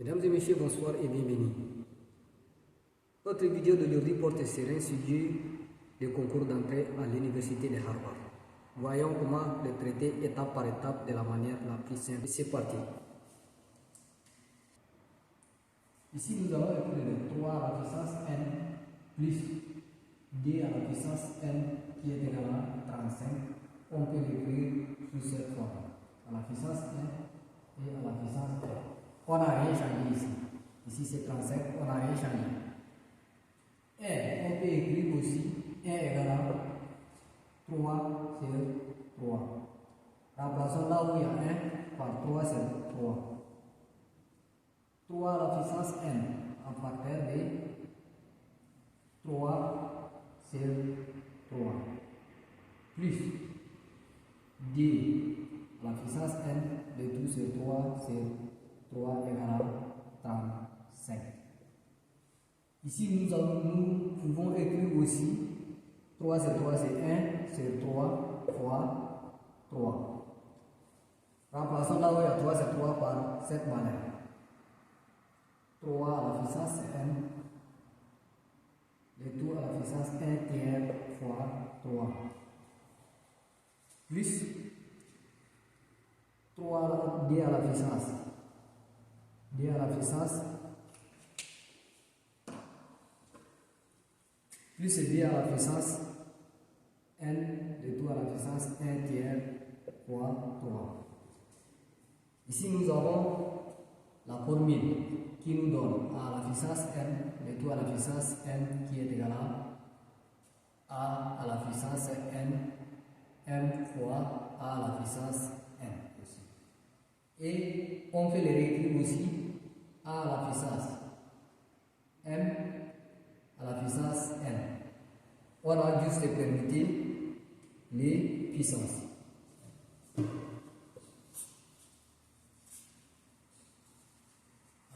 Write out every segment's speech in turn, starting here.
Mesdames et messieurs, bonsoir et bienvenue. Notre vidéo d'aujourd'hui porte sur un sujet de concours d'entrée à l'université de Harvard. Voyons comment le traiter étape par étape de la manière la plus simple. C'est parti. Ici, nous allons écrire le 3 à la puissance n plus d à la puissance n qui est égal à 35. On peut l'écrire sous cette forme. À la puissance n et à la puissance n. On n'a rien changé ici. Ici c'est 35, on n'a rien changé. Et on peut écrire aussi 1 égale à 3 sur 3. Remplaçons là où il y a 1 par 3 sur 3. 3 à la puissance n en facteur de 3 sur 3. Plus d à la puissance n de tout sur 3 sur 3 égale à 35. Ici, nous pouvons écrire aussi 3 sur 3 c'est 1 sur 3 fois 3. Remplaçons là où il y a 3 sur 3 par cette manière. 3 à la puissance n, le tout à la puissance 1 tiers fois 3. Plus 3 d à la puissance. D à la puissance plus d à la puissance n de tout à la puissance 1 tiers fois 3. Ici nous avons la formule qui nous donne a à la puissance n de tout à la puissance n qui est égal à la puissance n m fois a à la puissance n aussi. Et on fait les réécrire aussi a à la puissance m à la puissance n. On a juste permuter les puissances.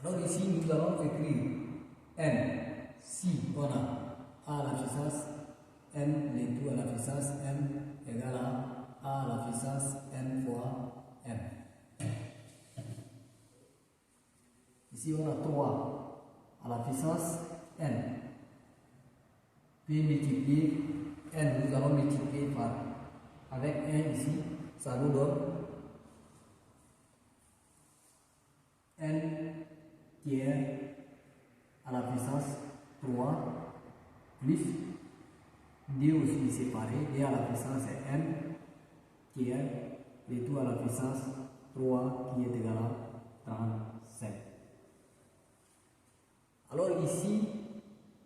Alors ici nous allons écrire n si on a a à la puissance n le tout à la puissance m égale à la puissance n fois m. Ici, on a 3 à la puissance n. Puis multiplier n, nous allons multiplier par avec 1 ici, ça nous donne n tiers à la puissance 3 plus d aussi séparé, d à la puissance n tiers et tout à la puissance 3 qui est égal à 35. Alors ici,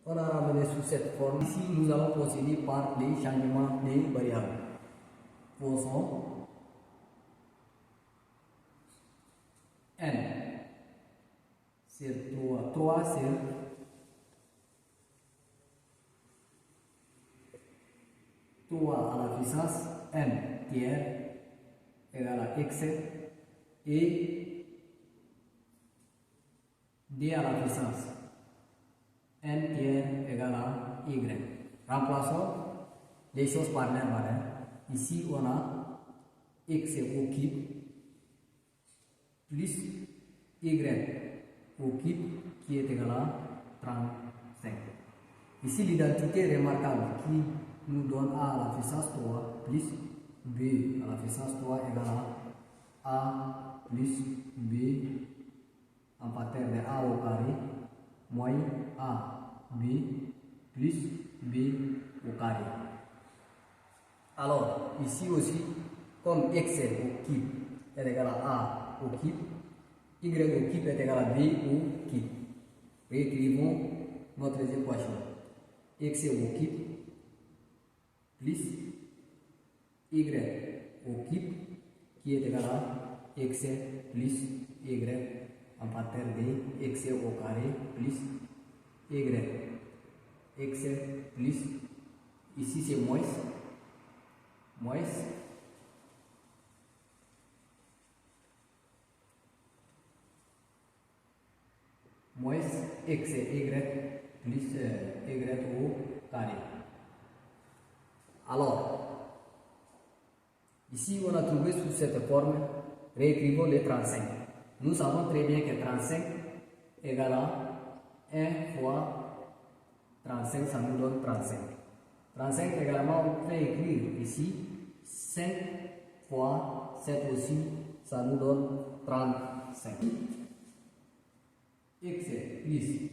on a ramené sous cette forme. Ici, nous allons procéder par les changements des variables. Posons n sur 3 sur 3 à la puissance n tiers égale à x et d à la puissance n tiers égale à y. Remplaçons les choses par l'air. Ici, on a x au cube plus y au cube qui est égal à 35. Ici, l'identité remarquable qui nous donne a à la puissance 3 plus b à la puissance 3 égale à a plus b en facteur de a au carré moins a b plus b au carré. Alors ici aussi, comme x au cube est égal à a au cube, y au cube est égal à b au cube. Réécrivons notre équation. X au cube plus y au cube qui est égal à x plus y en facteur de x au carré plus y. X plus, ici c'est moins x et y plus y au carré. Alors, ici on a trouvé sous cette forme, réécrivons les 35. Nous savons très bien que 35 égale à 1 fois 35, ça nous donne 35. 35 également, on peut écrire ici 5 fois 7 aussi, ça nous donne 35. X plus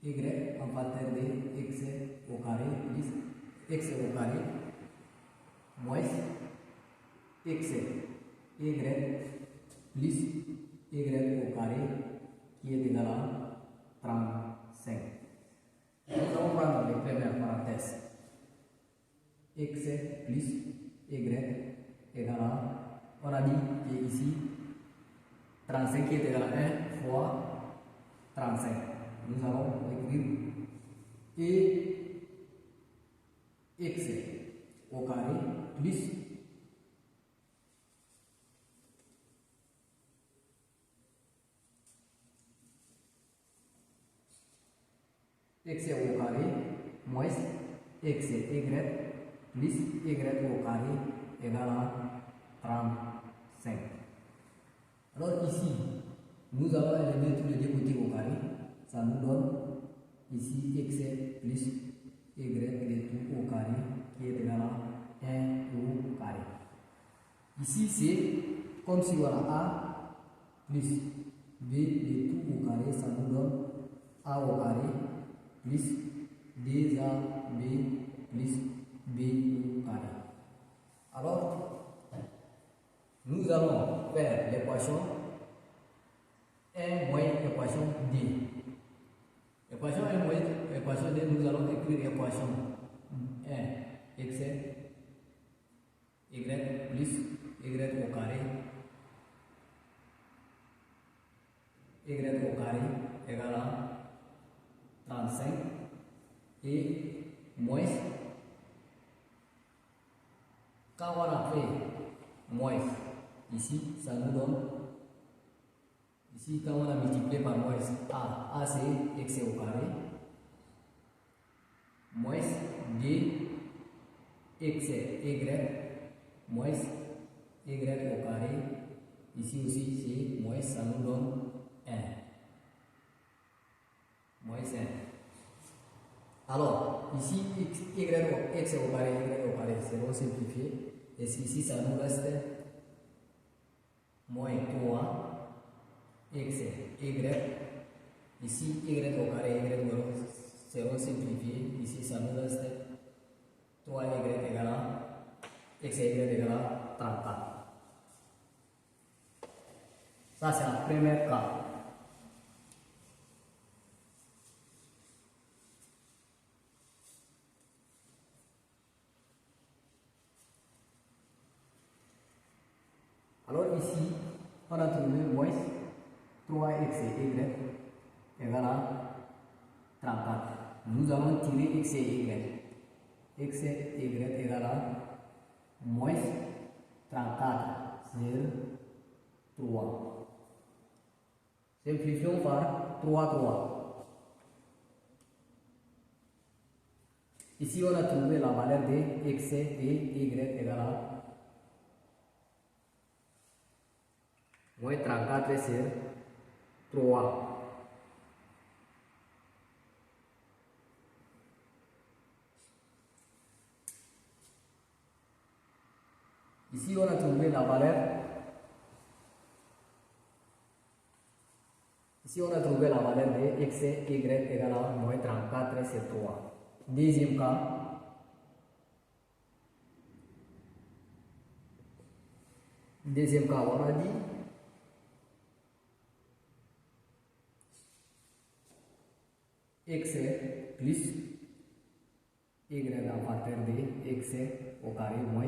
y en facteur de x au carré plus x au carré moins x y plus y au carré qui est égal à 35. Nous allons prendre les premières parenthèses. X plus y égale à, on a dit que ici 35 qui est égal à 1 fois 35. Nous allons écrire et x au carré plus x au carré moins x y plus y au carré égale à 35. Alors ici, nous allons éliminer tous les deux côtés au carré. Ça nous donne ici x plus y de tout au carré qui est égal à 1 au carré. Ici, c'est comme si on a a plus b de tout au carré, ça nous donne a au carré plus 2ab plus b au carré. Alors, nous allons faire l'équation 1 moins l'équation d. L'équation 1 moins l'équation d, nous allons écrire l'équation 1 x y plus y au carré égale à 35 et moins, quand on a fait moins ici, ça nous donne ici, quand on a multiplié par moins a c'est x au carré moins d x y moins y au carré, ici aussi c'est moins, ça nous donne 1 moins 1. Alors, ici, x au carré, y au carré, seront simplifiés. Et ici, ça nous reste moins 3, x, y. Ici, y au carré, y seront simplifiés. Ici, ça nous reste 3y égale à x et y égale à 34. Ça, c'est la première cas. Alors ici, on a trouvé moins 3x et y égale à 34. Nous allons tirer x et y. X et y égale à moins 34 sur 3. Simplifions par 3. Ici, on a trouvé la valeur de x et y égale à moins 34 sur 3. Ici, on a trouvé la valeur. Ici, on a trouvé la valeur de x et y égale à moins 34 sur 3. Deuxième cas. Deuxième cas, on a dit x plus y en facteur de x au carré moins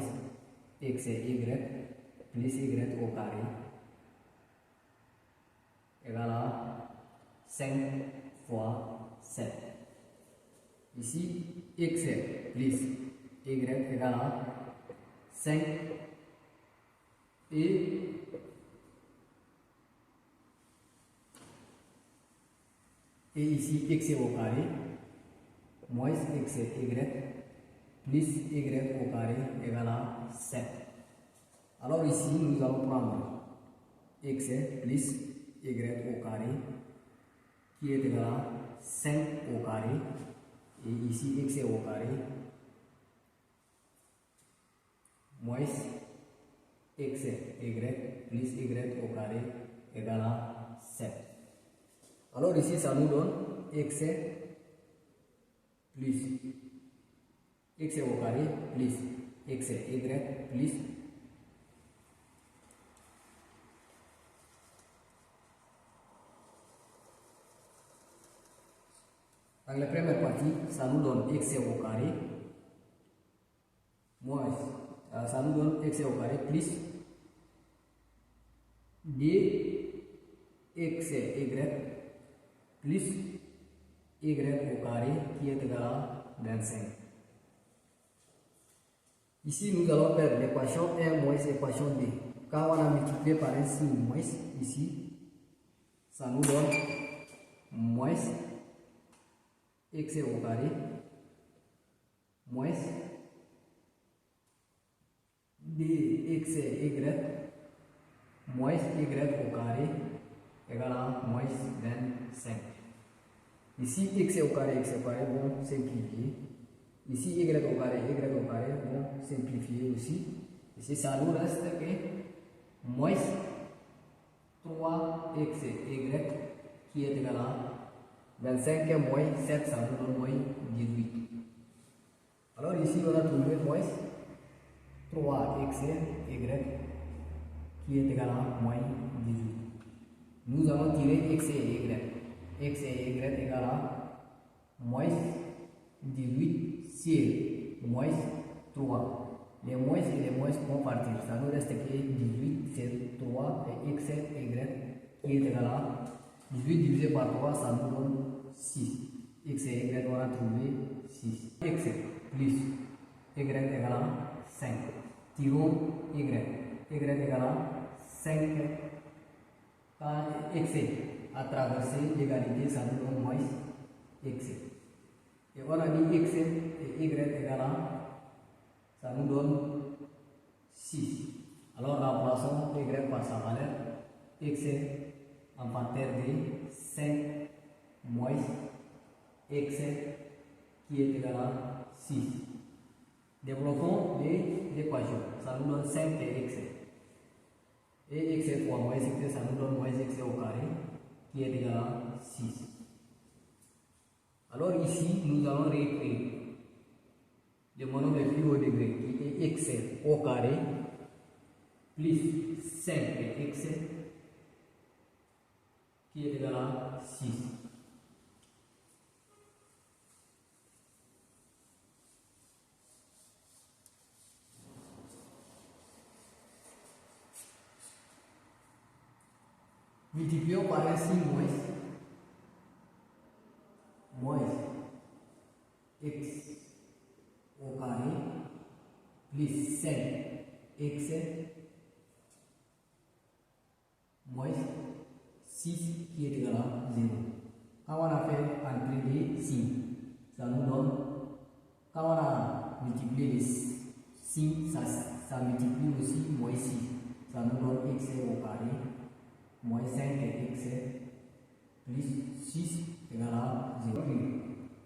x y plus y au carré égale à 5 fois 7. Ici, x plus y égale à 5 et ici x au carré moins x y plus y au carré égale à 7. Alors ici, nous allons prendre x plus y au carré qui est égal à 5 au carré, et ici x est au carré, moins x est y plus y au carré égal à 7. Alors ici ça nous donne x est plus x est au carré plus x est y plus dans la première partie, ça nous donne x au carré moins, ça nous donne x au carré plus dx y plus y au carré qui est égal à 25. Ici, nous allons faire l'équation 1 moins l'équation 2. Quand on a multiplié par un signe moins ici, ça nous donne moins x au carré moins dx y moins y au carré égale à moins 25. Ici, x au carré vont simplifier. Ici, y au carré vont simplifier aussi. Ici, ça nous reste que moins 3x y qui est égal à 25 moins 7, ça nous donne moins 18. Alors ici, on a trouvé moins 3x y qui est égal à moins 18. Nous allons tirer x et y. X et y égale à moins 18 sur moins 3. Les moins et les moins vont partir. Ça nous reste que 18 sur 3 et x et y qui est égal à 18 divisé par 3, ça nous donne 6. X et y, on a trouvé 6. X plus y égale à 5. Tirons y. Y égale à 5. Quand x a traversé l'égalité, ça nous donne moins x. Et on a dit x et y égale à, ça nous donne 6. Alors remplaçons y par sa valeur. X en facteur de 5 moins x qui est égal à 6. Développons l'équation. Ça nous donne 5 et x. Et x fois moins x, ça nous donne moins x au carré qui est égal à 6. Alors ici, nous allons réécrire le monombre le plus haut degré qui est x au carré plus 5x qui est égal à 6. Multiplions par un signe moins x au carré plus 5x moins 6 qui est égal à 0. Quand on a fait entrer les signes, ça nous donne, quand on a multiplié les signes, ça multiplie aussi moins 6. Ça nous donne x au carré moins 5x plus 6 égale à 0.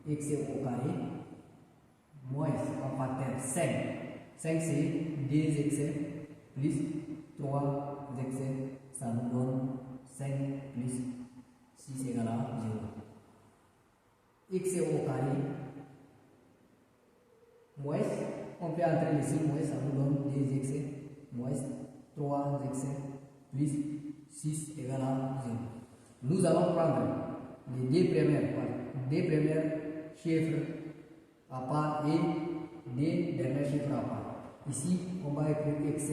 X au carré moins en facteur 5. 5 c'est 2x plus 3x, ça nous donne 5 plus 6 égale à 0. X au carré moins, on peut entrer ici moins, ça nous donne 2x moins 3x plus 6 égale à 0. Nous allons prendre les deux premières chiffres à part et les derniers chiffres à part. Ici, on va écrire x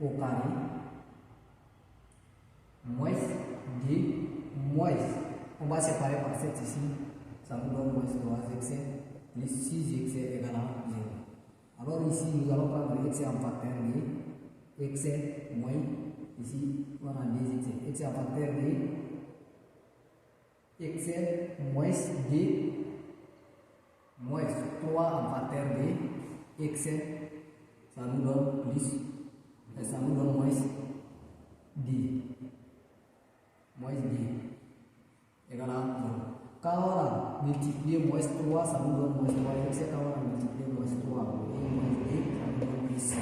au carré moins 2 moins, on va séparer par 7 ici, ça nous donne moins 3x plus 6x égale à 0. Alors ici, nous allons prendre x en facteur de x moins, ici on a 2x, x en facteur de x moins 2 moins 3 en facteur de x, ça nous donne plus, ça nous donne moins 2 égale égale à 0. Quand on a multiplié moins 3, ça nous donne moins 3x. Quand on a multiplié moins 3 et moins 2, ça nous donne plus 6.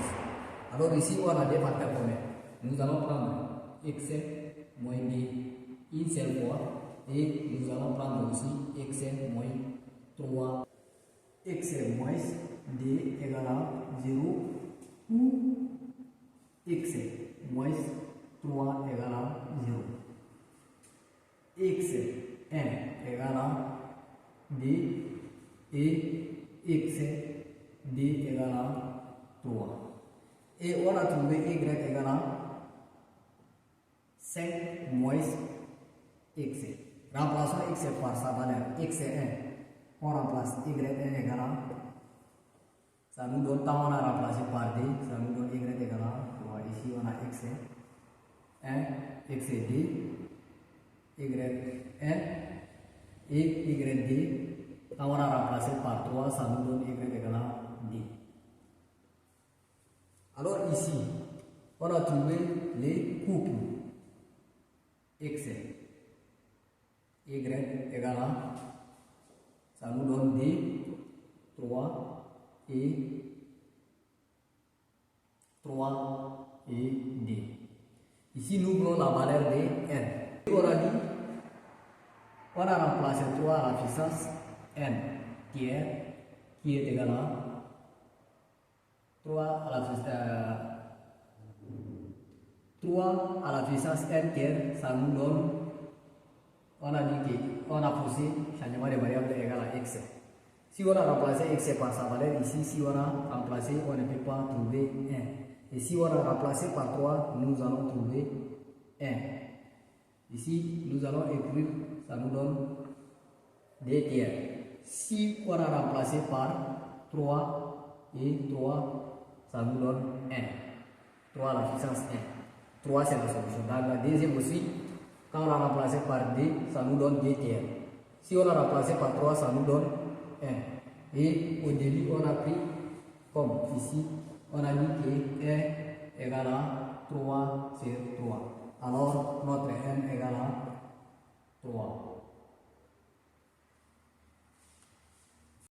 Alors ici, on a des facteurs communs. Nous allons prendre x moins b une seule fois et nous allons prendre aussi x moins 3. X moins d égale à 0 ou x moins 3 égale à 0. x1 égale à d et xd égale à 3. Et on a trouvé y égale à 5 moins x. Remplaçons x par sa valeur x1. On remplace y1 égale à, ça nous donne, quand on a remplacé par d, ça nous donne y égale à 3. Ici on a x1, xd, y1 et yd. Quand on a remplacé par 3, ça nous donne y égale à d. Alors ici, on a trouvé les couples x, y égale à, ça nous donne d, 3 et d. Ici, nous prenons la valeur de n. On a dit, on a remplacé 3 à la puissance n tiers qui est égal à 3 à la puissance n tiers, ça nous donne, on a dit qu'on a posé changement de variable égal à x. Si on a remplacé x par sa valeur ici, si on a remplacé, on ne peut pas trouver 1. Et si on a remplacé par 3, nous allons trouver 1. Ici, nous allons écrire, ça nous donne d tiers. Si on a remplacé par 3 et 3, ça nous donne 1. 3 à la puissance 1. 3 c'est la solution. Dans la deuxième aussi, quand on a remplacé par d, ça nous donne d tiers. Si on a remplacé par 3, ça nous donne 1. Et au début, on a pris comme ici, on a dit que 1 égale à 3 sur 3. Alors, notre n égale à 3.